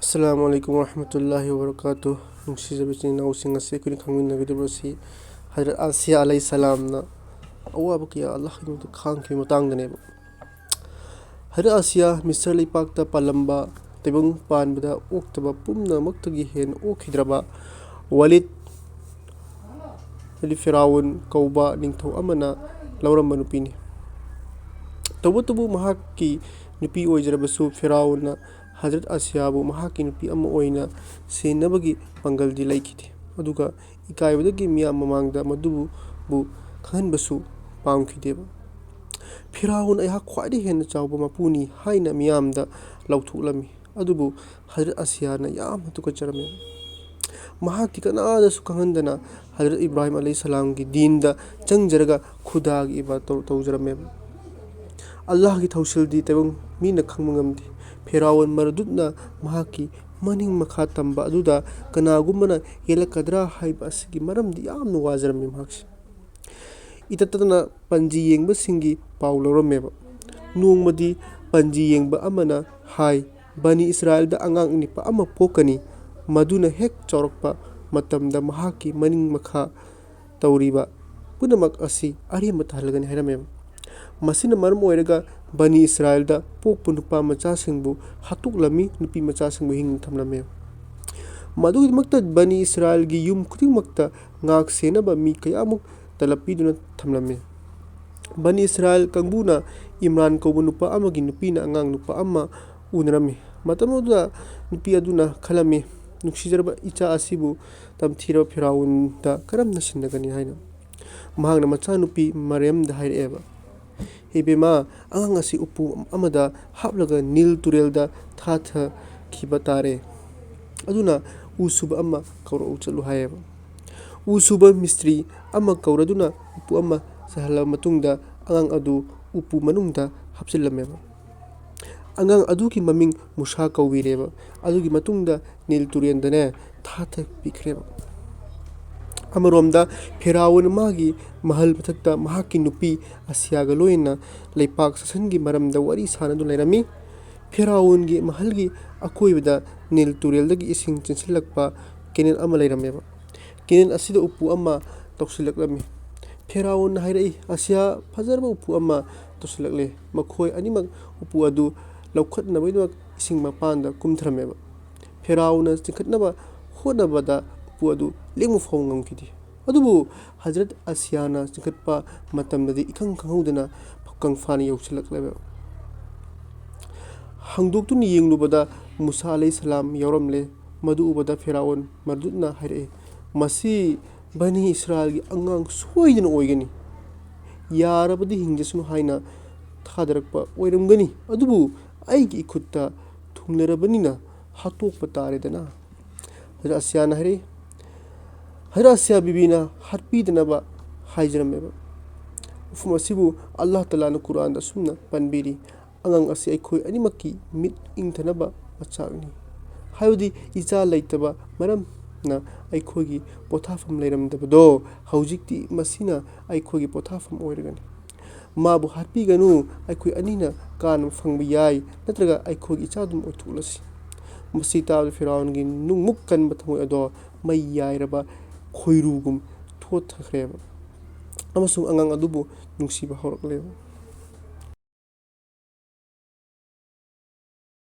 Assalamu alaikum warahmatullahi wabarakatuh. Nungsijabisin nausing asi kuni khangmin nagidibrosi Hazrat Asiya alayhi salam na awaba kaya Allah ki khang ki matang dane. Hazrat Asiya Mr. Lipakta palamba tebung panbada oktaba pumna maktagi hen okhidraba Walid Firawun kauba ningthau amana lauramba nupini. Tawutubu mahaki nupi oijrabasu Firawun Hazrat Asiyabu mahaki nupi amma oina senabagi pangaldi laikiti aduga ikaibadagi miya mamangda madubu khanbasu pamkhideba Firawun ayha khwadi hen chawba mapuni haina miyamda lauthulami adubu Hazrat Asiyana yam tukajarame mahaki kanada su khanhandana Hazrat Ibrahim alayhi salam gi dinda changjaraga khudagi iba tawjarame Allah ki thausildi tebung mina khangmangamdi Firawun maradutna mahaki maning makha tamba aduda kanagumana yelakadra haiba asigi maramdi yamna wajarami mahaksi itatana panji yengba singi pauloromeba nungmadi panji yengba amana hai Bani Israel da angang nipa ama pokani maduna hek chorokpa matamda mahaki maning makha tawriba punamak asi arima thalagani harameba masina maram oiraga Bani Israel da pokpu nupa macha singbu hatuklami nupi macha singbu hing thamlame madugidmakta Bani Israel gi yum khudingmakta ngak senaba mi kayamuk talapiduna thamlame Bani Israel kangbuna Imran kaubu nupa amagi nupina angang nupa amma unrami matamoda nupi aduna khalame nuksijarba icha asibu tamthira Firawun da karamna sinnagani haina mahagna macha nupi Maryam da haireba Hebema angang asi upu amada haplaga Nil turelda thatha khibatare aduna usuba amma kaura uchalu hayeba usuba mistri amma kauraduna upu amma sahala matungda angang adu upu manungda hapsilameba angang aduki maming Musa kawireba adugi matungda Nil turendane thatha pikreba Amaromda Firawun magi mahal mathakta mahaki nupi Asiyaga loina leipak sasangi maramda wari sanadu lairami Firawun gi mahalgi akoibada Nil tureldagi ising chinsilakpa kenen ama lairameba kenen asida upu ama tawsilaklami Firawun hairai Asiya fajarba upu ama tawsilakle makhoi animak upu adu laukhatnabaidwa ising mapanda kumthrameba Firawuna chingkhatnaba hodabada upu adu lengmu fawngam adubu Hazrat Asiyana chingkhatpa matamdadi ikhang khanghudana kangfani yausilakleba hangdoktuna yenglubada Musa alayhi salam yauramle madu ubada Firawun mardutna hairai masi Bani Israel gi angang soidana oigani yarabadi hingjasunu haina thadarakpa oiramgani adubu aigi ikhutta thunglarabanina hatokpa taredana Hazrat Asiyana hairai Hazrat Asiya bibina harpidanaba haijarameba ufum asibu Allah Ta'ala na Quran da sumna panbiri angang asi aikhoi animaki mit ingthanaba machakni hayudi icha laitaba maram na aikhogi pothafam leiramdabado haujikti masina aikhogi pothafam oiragani mabu harpiganu aikhoi anina kan phangba yai natraga aikhogi ichadum othulasi masi tabda Firawun gi nungmuk kanba thamoi ado mai yairaba khoirugum thothakreba amasung angang adubu nungsiba hawrakleba